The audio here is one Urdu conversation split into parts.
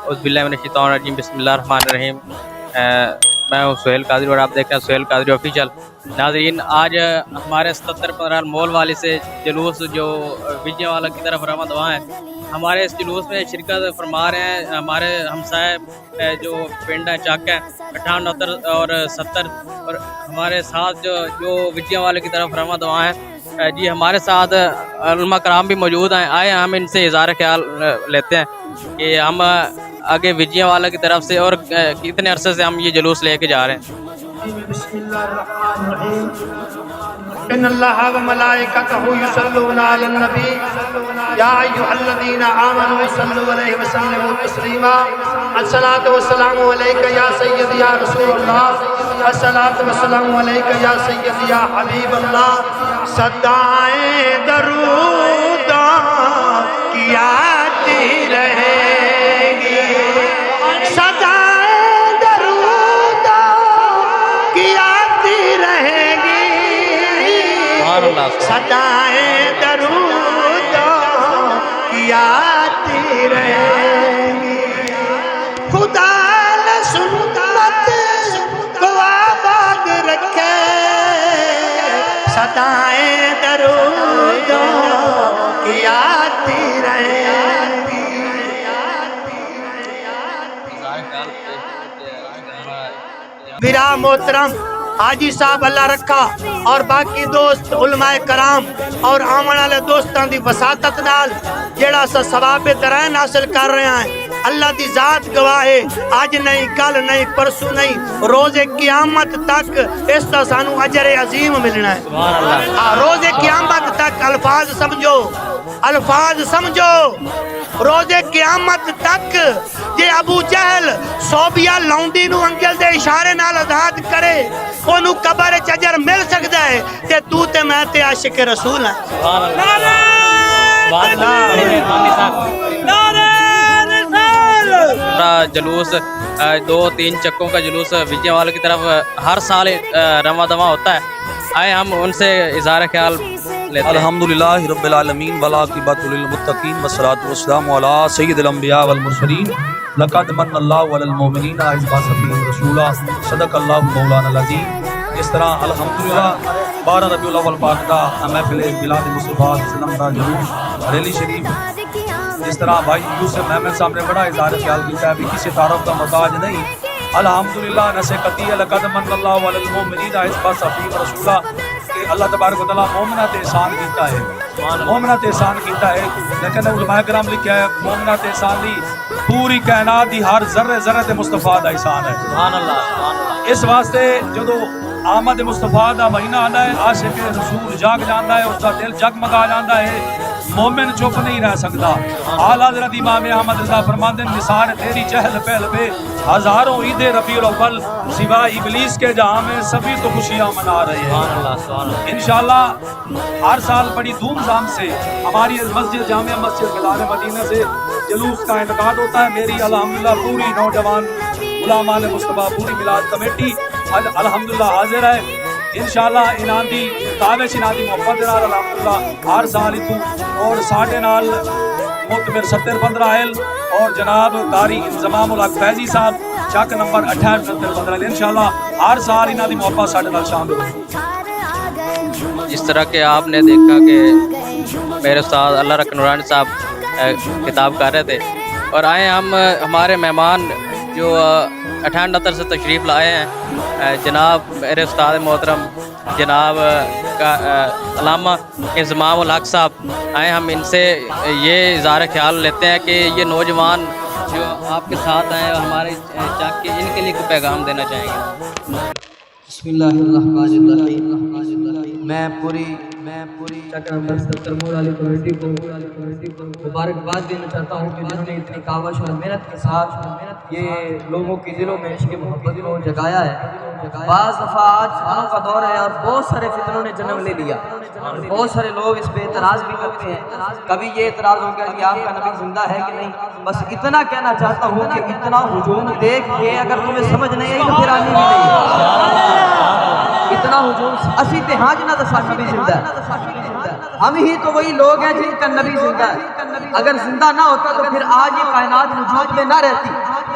اعوذ باللہ من الشیطان الرجیم، بسم اللہ الرحمن الرحیم۔ میں ہوں سہیل قادری اور آپ دیکھ رہے ہیں سہیل قادری آفیشیل۔ ناظرین، آج ہمارے 77 مول والی سے جلوس جو وجے والا کی طرف رواں دواں ہے، ہمارے اس جلوس میں شرکت فرما رہے ہیں ہمارے ہمسائے جو پنڈ ہے چک ہے 68 اور 70، اور ہمارے ساتھ جو وجے والے کی طرف رواں دواں ہے جی، ہمارے ساتھ علماء کرام بھی موجود ہیں۔ آئے ہم ان سے اظہار خیال لیتے ہیں کہ ہم آگے وجیاں والا کی طرف سے اور کتنے عرصے سے ہم یہ جلوس لے کے جا رہے ہیں۔ بسم اللہ الرحمن الرحیم۔ ان اللہ و ملائکتہ یصلون علی النبی یا ایھا الذین آمنوا صلوا علیہ وسلموا تسلیما۔ الصلاۃ والسلام علیک یا سیدی یا رسول اللہ، الصلاۃ والسلام علیک یا سیدی یا حبیب اللہ۔ صدائیں درود کی آتی رہیں گی، صدائیں درود کی آتی رہیں گی، صدائیں درود کی آتی رہیں گی۔ خدا نے سنت کو آباد رکھے، صدائیں درود کی آتی رہیں گی۔ میرا محترم حاجی صاحب اللہ رکھا اور باقی دوست علماء کرام اور آمن والے دوستان دی وساطت نال جیڑا سا ثواب درائن حاصل کر رہے ہیں، اللہ دی ذات گواہ ہے، آج نہیں کل نہیں پرسوں نہیں، روز قیامت تک اس کا سانو اجر عظیم ملنا ہے۔ روز قیامت تک الفاظ سمجھو، الفاظ سمجھو، روز قیامت تک جے ابو جہل صوبیہ لونڈی نو انگل دے اشارے نال آزاد کرے انہوں قبر اجر مل سکتا ہے، تے تو تے میں تے عاشق رسول ہیں۔ جلوس 2-3 چکوں کا جلوس وجے والے کی طرف ہر سال رواں دواں ہوتا ہے، آئے ہم ان سے اظہار خیال لیتے ہیں۔ الحمدللہ رب العالمین والعاقبۃ للمتقین والصلاۃ والسلام علی سید الانبیاء والمرسلین۔ لقد من اللہ علی المؤمنین اذ بعث فیہم رسولا، صدق اللہ مولانا العظیم۔ اس طرح الحمدللہ 12 ربیع الاول پاک دا محفل میلاد مصطفیٰ صلی اللہ علیہ وسلم ریلی شریف، اس طرح بھائی یوسف محمد صاحب نے بڑا اظہار خیال کیا ہے بھی کسی تعارف کا محتاج نہیں۔ الحمدللہ نسے قطعی لقد من اللہ علی المؤمنین اذ بعث فیہم رسولا، کہ اللہ تبارک و تعالیٰ مومنات احسان کیتا ہے، مومنات احسان کیتا ہے، لیکن علماء کرام لکھا ہے مومنات احسان دی پوری کائنات دی ہر ذرے ذرے تے مصطفیٰ دا احسان ہے۔ سبحان اللہ۔ اس واسطے جدو آمد مصطفیٰ دا مہینہ آنا ہے، عاشق رسول جاگ جانا ہے، اس کا دل جگمگا جانا ہے، مومن چپ نہیں رہ سکتا۔ اعلیٰ حضرت امام احمد رضا فرماندے ہیں نثار تیری چہل پہل پہ ہزاروں عید ربیع الاول، سوا ابلیس کے جہاں میں سبھی تو خوشیاں منا رہے ہیں۔ انشاءاللہ ہر سال بڑی دھوم دھام سے ہماری مسجد جامعہ مسجد مدار مدینہ سے جلوس کا انعقاد ہوتا ہے۔ میری الحمدللہ پوری نوجوان غلامان مصطفیٰ پوری میلاد کمیٹی الحمدللہ حاضر ہے۔ انشاءاللہ اناندی تابش اناندی محبت نال الحمدللہ ہر سال اتو اور ساڑھے نال متمر 70-15 اہل اور جناب قاری انضمام الحق فیضی صاحب چک نمبر 68-70-15 انشاءاللہ ہر سال اناندی محبت ساڑھے نال شامل ہو۔ جس طرح کہ آپ نے دیکھا کہ میرے استاد اللہ رکھ نورانی صاحب کتاب کر رہے تھے، اور آئے ہم ہمارے مہمان جو 68 سے تشریف لائے ہیں، جناب میرے استاد محترم جناب علامہ انضمام الحق صاحب، آئے ہم ان سے یہ اظہار خیال لیتے ہیں کہ یہ نوجوان جو آپ کے ساتھ آئے اور ہمارے چاک کے ان کے لیے کوئی پیغام دینا چاہیں گے۔ بسم اللہ الرحمن الرحیم۔ میں پوری چکر نمبر 70 مول والی کمیٹی کو مبارکباد دینا چاہتا ہوں کہ جنہوں نے اتنی کاوش اور محنت کے ساتھ یہ لوگوں کی دلوں میں عشق محبت کو جگایا ہے۔ بعض دفعہ آج فتنوں کا دور ہے اور بہت سارے فتنوں نے جنم لے لیا، بہت سارے لوگ اس پہ اعتراض بھی کرتے ہیں۔ کبھی یہ اعتراض ہو گیا کہ آپ کا نبی زندہ ہے کہ نہیں۔ بس اتنا کہنا چاہتا ہوں کہ اتنا ہجوم دیکھ کے اگر تمہیں سمجھ نہیں آئی تو پھر آنی بھی نہیں۔ اتنا ہجوم اسی تے ہاں جنہ دا نبی زندہ ہے، ہم ہی تو وہی لوگ ہیں جن کا نبی زندہ ہے۔ اگر زندہ نہ ہوتا تو پھر آج یہ کائنات وجود میں نہ رہتی،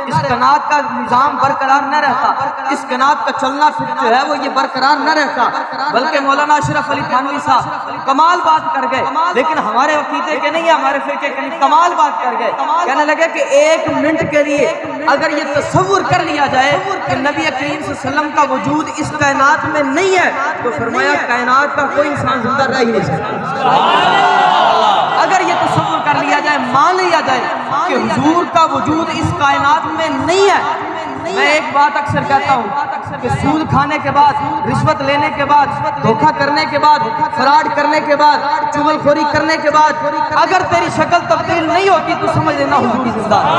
اس کائنات کا نظام برقرار نہ رہتا، اس کائنات کا چلنا پھر جو ہے وہ یہ برقرار نہ رہتا، بلکہ مولانا اشرف علی تھانوی صاحب کمال بات کر گئے، لیکن ہمارے عقیدے کے نہیں، ہمارے فرقے کے نہیں، کمال بات کر گئے، کہنے لگے کہ 1 منٹ کے لیے اگر یہ تصور کر لیا جائے کہ نبی کریم صلی اللہ علیہ وسلم کا وجود اس کائنات میں نہیں ہے تو فرمایا کائنات کا کوئی انسان زندہ رہ ہی نہیں سکتا۔ اگر یہ تصور کر لیا جائے، مان لیا جائے کہ حضور کا وجود اس کائنات میں نہیں ہے۔ میں ایک بات اکثر کہتا ہوں کہ سود کھانے کے بعد، رشوت لینے کے بعد، دھوکہ کرنے کے بعد، فراڈ کرنے کے بعد، چغل خوری کرنے کے بعد اگر تیری شکل تبدیل نہیں ہوتی تو سمجھ لینا حضور زندہ ہے۔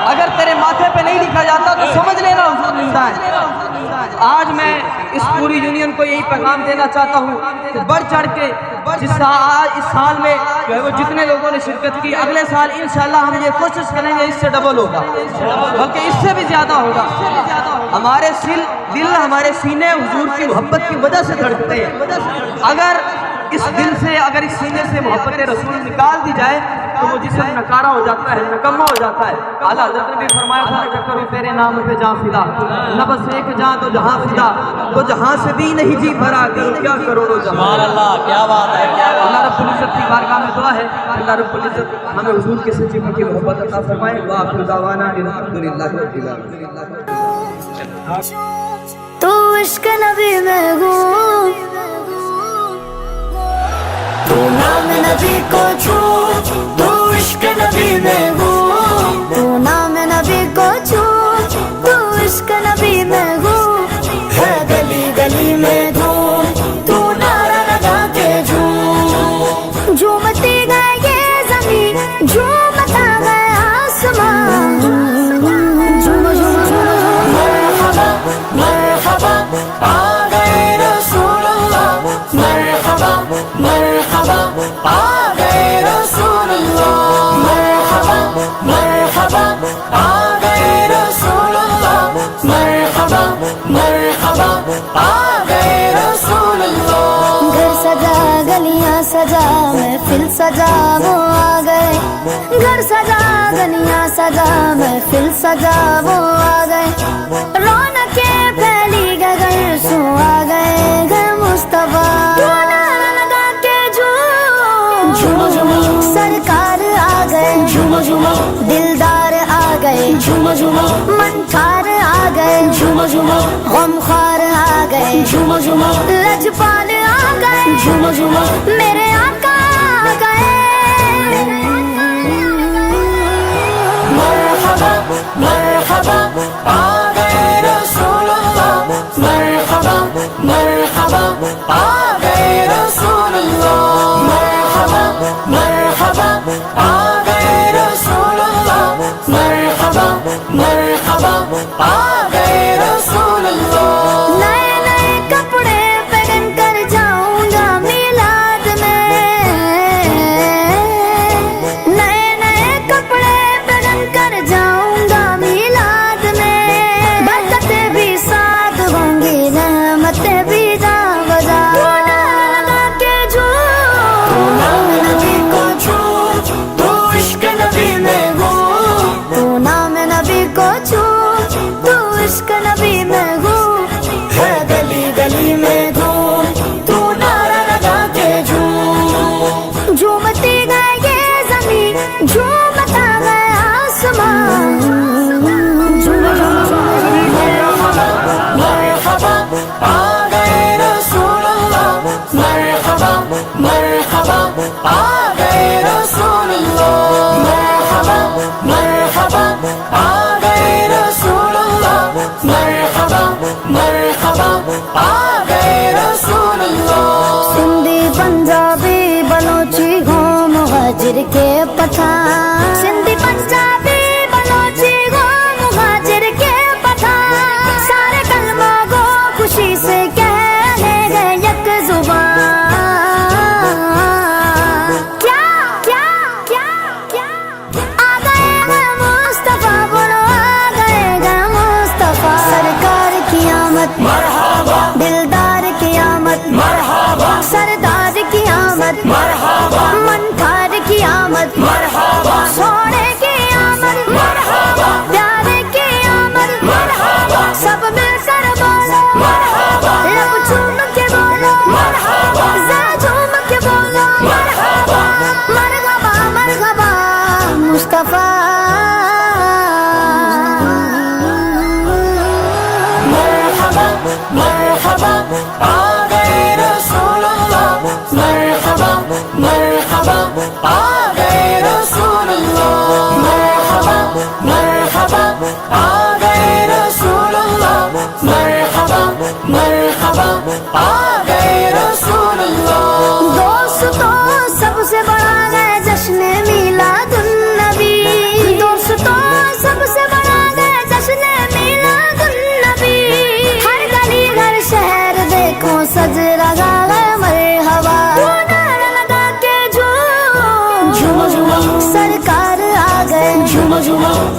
اگر تیرے ماتھے پہ نہیں لکھا جاتا تو سمجھ لینا حضور زندہ ہے۔ آج میں اس پوری یونین کو یہی پیغام دینا چاہتا ہوں کہ بڑھ چڑھ کے اس سال میں جو ہے وہ جتنے لوگوں نے شرکت کی، اگلے سال انشاءاللہ ہم یہ کوشش کریں گے اس سے ڈبل ہوگا، بلکہ اس سے بھی زیادہ ہوگا۔ ہمارے دل ہمارے سینے حضور کی محبت کی وجہ سے دھڑکتے ہیں۔ اگر اس دل سے، اگر اس سینے سے محبت رسول نکال دی جائے تو وہ جسم نکارا ہو جاتا ہے، نکمہ ہو جاتا ہے۔ اعلیٰ حضرت نے بھی فرمایا تھا کہ کرو تیرے نام پہ جان فدا، نہ بس ایک جان تو جہاں فدا، تو جہاں سے بھی نہیں جی بھرا کرو کیا کروڑوں جہاں۔ سبحان اللہ، کیا بات ہے، کیا بات ہے۔ اللہ رب العزت کی بارگاہ میں دعا ہے اللہ رب العزت ہمیں حضور کی سچی پکی محبت عطا فرمائے۔ وآخر دعوانا الحمدللہ رب العالمین۔ تو عشق نبی میں گوں، تو نام نبی کو چھو، تو عشق نبی میں گوں، تو نام نبی کو چھو، تو عشق نبی میں گوں، ہے گلی گلی میں دھوم، تو نعرہ لگا کے جھوم، جھومتی گئے یہ زمین، جھومتا گیا آسمان، جھوم جھوم جھوم مرحبا مرحبا آ گئے رسول اللہ، مرحبا مرحبا آ گئے رسول اللہ، مرحبا مرحبا آ گئے رسول اللہ، مرحبا مرحبا آ گئے رسول اللہ۔ گھر سجا گلیاں سجا محفل سجا وہ آ گئے، گھر سجا گلیاں سجا محفل سجا وہ آ گئے، رونقیں پھیلی گئے گھر سو آ گئے گھر مصطفیٰ، نعرہ لگا کے جھوم جھوم جھوم، سرکار آ گئے جھوم جھوم، دلدار آ گئے جھوم جھوم، منکار آ گئے جھوم جھوم، غمخوار آ گئے جھوم جھوم، لجپال آ گئے جھوم جھوم، میرے آقا آ گئے۔ مرحبا مرحبا آ گئے رسول اللہ، مرحبا مرحبا آ گئے رسول اللہ، مرحبا مرحبا آ گئے رسول اللہ، مرحبا مرحبا آ گئے رسول اللہ۔ نئے نئے کپڑے پہن کر جاؤں گا میلاد میں،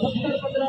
70 15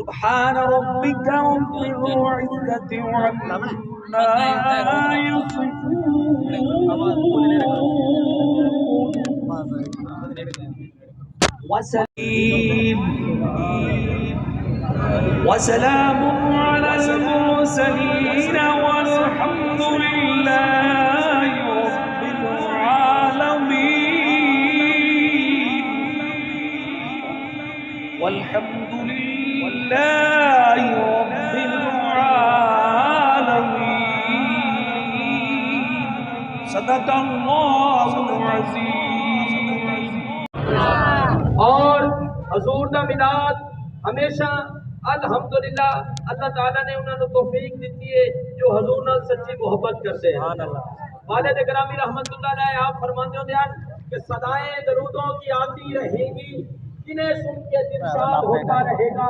سبحان ربك رب العزة عما يصفون وسلام على المرسلين والحمد لله رب العالمين والحمد لله رب العالمين صدق الله العظيم اور حضور دا میلاد ہمیشہ الحمدللہ اللہ تعالیٰ نے انہوں نے توفیق دیتی ہے جو حضور نال سچی محبت کرتے ہیں. والد گرامی رحمت اللہ علیہ آپ فرماتے ہیں کہ صدائیں درودوں کی آتی رہیں گی جنہیں سن کے دل شاد ہوتا رہے گا.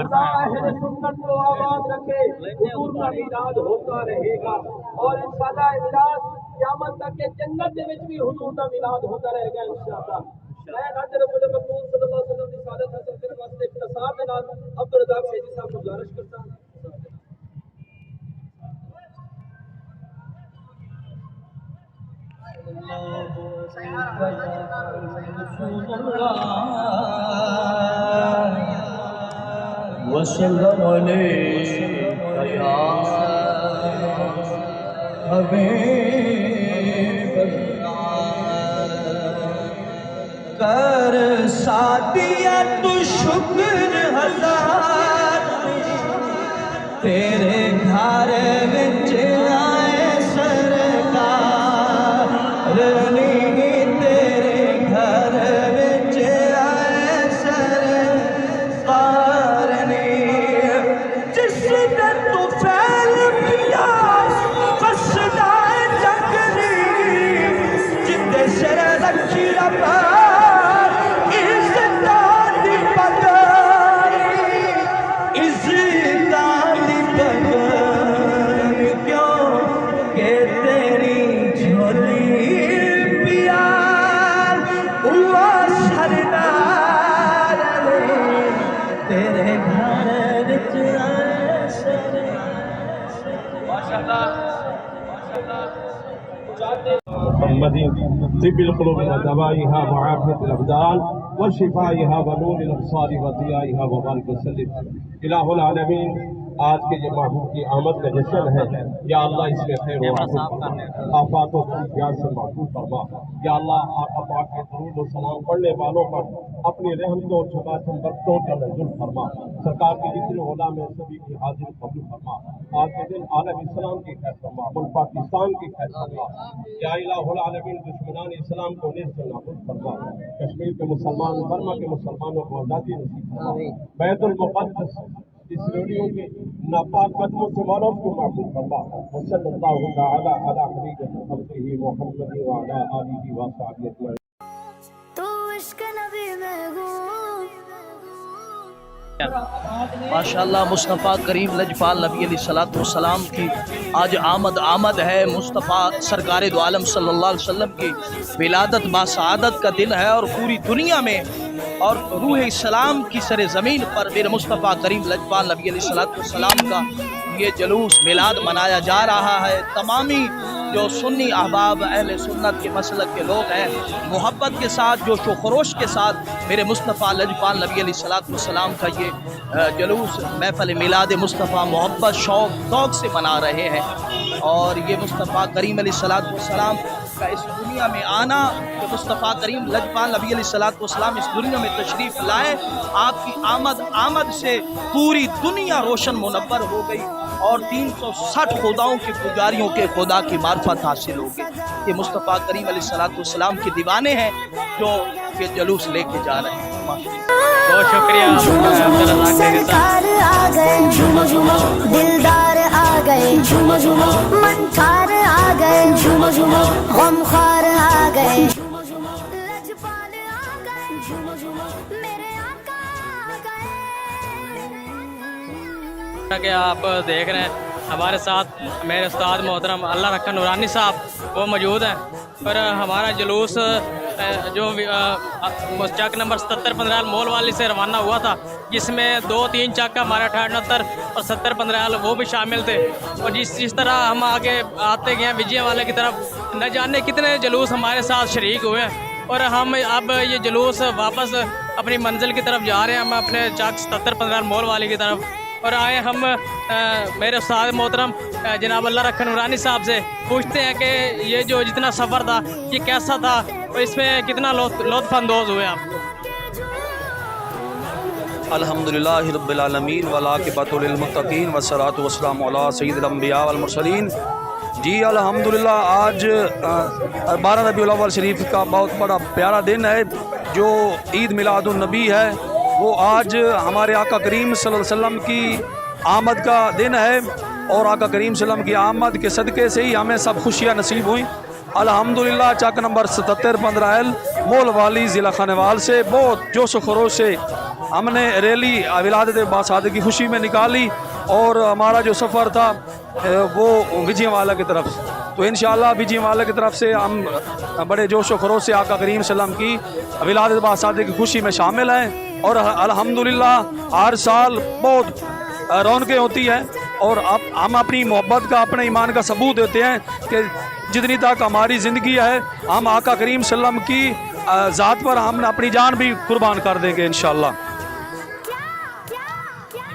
خدا اہل سنت کو آباد رکھے حضور کا میلاد ہوتا رہے گا اور انشاءاللہ میلاد قیامت تک کے جنت دے وچ بھی حضور کا میلاد ہوتا رہے گا انشاءاللہ. میں حضرت رسول مقبول صلی اللہ علیہ وسلم کی سعادت حاصل کرنے واسطے اختصار کے نال عبدالرزاق سیدی صاحب کو گزارش کرتا ہوں. وسلم علیک یا حبیب کر ساتیت شکر ہزار تیرے گھر وچ آئے سرکار نہیں تیرے گھر وچ آئے سرکار نہیں جس نے تو پھیل پیا قصدہ جگنی جتے سر رکھی ربا محمد طب القلوب ودوائها وعافية الأبدان وشفائها ونور الأبصار وضيائها وبارك وسلم. الہ العالمین آج کے یہ محبوب کی آمد کا جشن ہے. یا اللہ اس میں خیر و عافیت فرما، آفات و پیار سے محفوظ فرما. یا اللہ آقا پاک کے درود و سلام پڑھنے والوں پر اپنی رحمتوں اور چماچم برکتوں کا نزول فرما. سرکار کے جتنے علماء میں سبھی کی حاضر قبول فرما. آج کے دن عالم اسلام کی خیر فرما، ملک پاکستان کی خیر فرما. یا الہ العالمین دشمنان اسلام کو نیست نابود فرما. کشمیر کے مسلمان، برما کے مسلمانوں کو آزادی نصیب فرما. بیت المقدس اس ریڈیو کے ناپاک قدموں سے مولود کو محفوظ فرما. وصلی اللہ تعالی علی حبیبہ خلقہ محمد وعلی آلہ وصحبہ اجمعین. تو عشق نبی میں ہوں. ماشاءاللہ مصطفیٰ کریم لجپال نبی علیہ الصلوۃ والسلام کی آج آمد ہے. مصطفیٰ سرکار دو عالم صلی اللہ علیہ وسلم کی ولادت باسعادت کا دن ہے اور پوری دنیا میں اور روح اسلام کی سر زمین پر میرے مصطفیٰ کریم لجپال نبی علیہ الصلوۃ والسلام کا یہ جلوس میلاد منایا جا رہا ہے. تمامی جو سنی احباب اہل سنت کے مسلک کے لوگ ہیں محبت کے ساتھ جوش و خروش کے ساتھ میرے مصطفیٰ لجپال نبی علیہ الصلوۃ والسلام کا یہ جلوس محفل میلاد مصطفیٰ محبت شوق ذوق سے منا رہے ہیں. اور یہ مصطفیٰ کریم علیہ الصلوۃ والسلام کا اس دنیا میں آنا کہ مصطفیٰ کریم لجپال نبی علیہ الصلوۃ والسلام اس دنیا میں تشریف لائے، آپ کی آمد سے پوری دنیا روشن منور ہو گئی اور 360 خداؤں کے پجاریوں کے خدا کی معرفت حاصل ہو گئی. یہ مصطفیٰ کریم علیہ الصلوۃ والسلام کے دیوانے ہیں جو یہ جلوس لے کے جا رہے ہیں. بہت شکریہ سرکار آ گئے، دلدار آ گئے، منچار آ گئے، غمخوار آ گئے، لجپال آ گئے، میرے آقا آ گئے. کہ آپ دیکھ رہے ہیں ہمارے ساتھ میرے استاد محترم اللہ رکھا نورانی صاحب وہ موجود ہیں، اور ہمارا جلوس جو چک نمبر 77 پندریال مول والی سے روانہ ہوا تھا، جس میں 2-3 چک ہمارے 68 اور 70 پندریال وہ بھی شامل تھے، اور جس طرح ہم آگے آتے گئے وجے والے کی طرف، نہ جانے کتنے جلوس ہمارے ساتھ شریک ہوئے ہیں، اور ہم اب یہ جلوس واپس اپنی منزل کی طرف جا رہے ہیں، ہم اپنے چک 77 پندریال مول والی کی طرف، اور آئے ہم میرے استاد محترم جناب اللہ رکھا نورانی صاحب سے پوچھتے ہیں کہ یہ جو جتنا سفر تھا یہ کیسا تھا، اور اس میں کتنا لطف اندوز ہوئے آپ کو؟ الحمدللہ رب العالمین والعاقبۃ للمتقین والصلاۃ والسلام علی سید الانبیاء والمرسلین۔ جی الحمدللہ آج 12 ربیع الاول شریف کا بہت بڑا پیارا دن ہے، جو عید میلاد النبی ہے، وہ آج ہمارے آقا کریم صلی اللہ علیہ وسلم کی آمد کا دن ہے، اور آقا کریم صلی اللہ علیہ وسلم کی آمد کے صدقے سے ہی ہمیں سب خوشیاں نصیب ہوئیں۔ الحمدللہ چک نمبر 77 پندریال مول والی ضلع خانوال سے بہت جوش و خروش سے ہم نے ریلی ولادت باصادق کی خوشی میں نکالی، اور ہمارا جو سفر تھا وہ وجے والا کی طرف، تو انشاءاللہ وجے والا کی طرف سے ہم بڑے جوش و خروش سے آقا کریم صلی اللہ علیہ وسلم کی ولادت باصادق کی خوشی میں شامل ہیں، اور الحمدللہ ہر سال بہت رونقیں ہوتی ہیں، اور اب ہم اپنی محبت کا اپنے ایمان کا ثبوت دیتے ہیں کہ جتنی تک ہماری زندگی ہے ہم آقا کریم صلی اللہ علیہ وسلم کی ذات پر ہم اپنی جان بھی قربان کر دیں گے انشاءاللہ۔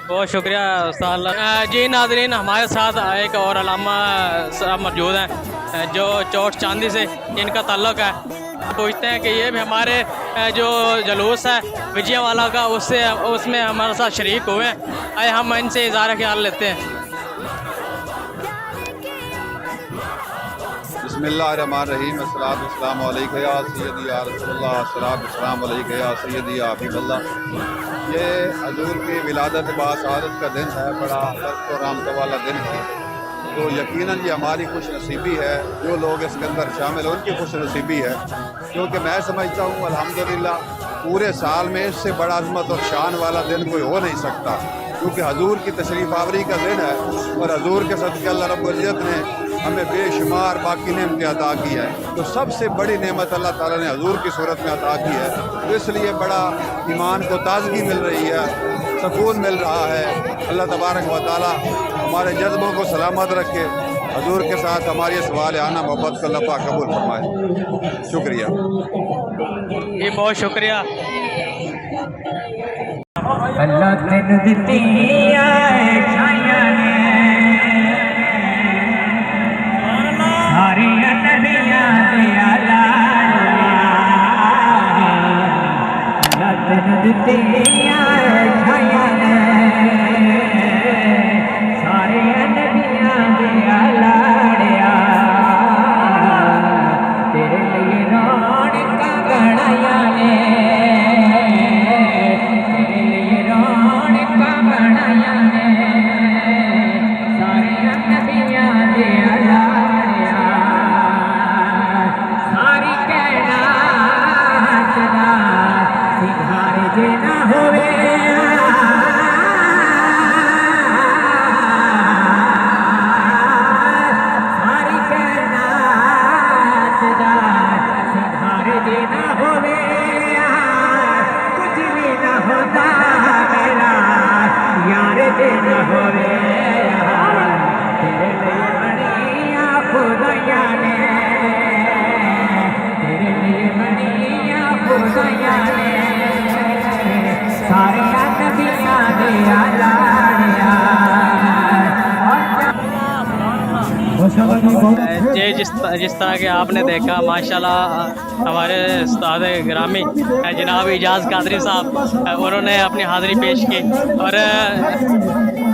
بہت شکریہ استاد اللہ۔ جی ناظرین، ہمارے ساتھ ایک اور علامہ صاحب موجود ہیں جو چوٹ چاندی سے جن کا تعلق ہے، پوچھتے ہیں کہ یہ بھی ہمارے جو جلوس ہے وجے والا کا اس میں ہمارے ساتھ شریک ہوئے ہیں، آئے ہم ان سے اظہار خیال لیتے ہیں۔ بسم اللہ الرحمن الرحیم، الصلاۃ والسلام علیکہ یا سیدی یا رسول اللہ، الصلاۃ والسلام علیکہ یا سیدی یا حبیب اللہ۔ یہ حضور کی ولادت باصادق کا دن ہے، بڑا برکت و رحمت والا دن ہے، تو یقیناً یہ ہماری خوش نصیبی ہے، جو لوگ اس کے اندر شامل ہیں ان کی خوش نصیبی ہے، کیونکہ میں سمجھتا ہوں الحمدللہ پورے سال میں اس سے بڑا عظمت اور شان والا دن کوئی ہو نہیں سکتا، کیونکہ حضور کی تشریف آوری کا دن ہے، اور حضور کے صدقے اللہ رب العزت نے ہمیں بے شمار باقی نعمتیں عطا کی ہے، تو سب سے بڑی نعمت اللہ تعالیٰ نے حضور کی صورت میں عطا کی ہے، تو اس لیے بڑا ایمان کو تازگی مل رہی ہے، سکون مل رہا ہے۔ اللہ تبارک و تعالیٰ ہمارے جذبوں کو سلامت رکھے، حضور کے ساتھ ہماری اس والہانہ محبت کو اللہ پاک قبول فرمائے۔ شکریہ جی بہت شکریہ۔ اللہ تین دتی آئے چھائیاں نے ساری نبیاں دیا لاڑیاں، اللہ تین دتی آئے چھائیاں نے ساری نبیاں دیا لاڑیاں، تیرے لیے رونقاں بنائیاں نے، جی جس طرح کہ آپ نے دیکھا ماشاءاللہ ہمارے استاد گرامی جناب اعجاز قادری صاحب انہوں نے اپنی حاضری پیش کی، اور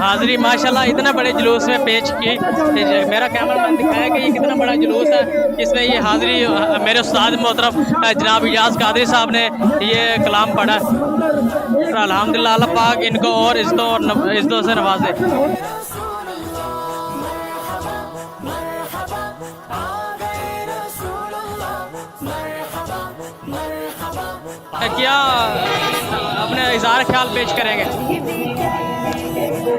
حاضری ماشاءاللہ اتنا بڑے جلوس میں پیش کی، میرا کیمرہ مین دکھایا کہ یہ کتنا بڑا جلوس ہے، اس میں یہ حاضری میرے استاد محترم جناب اعجاز قادری صاحب نے یہ کلام پڑھا، الحمدللہ اللہ پاک ان کو اور عزتوں سے نوازے۔ کیا اپنے اظہار خیال پیش کریں گے؟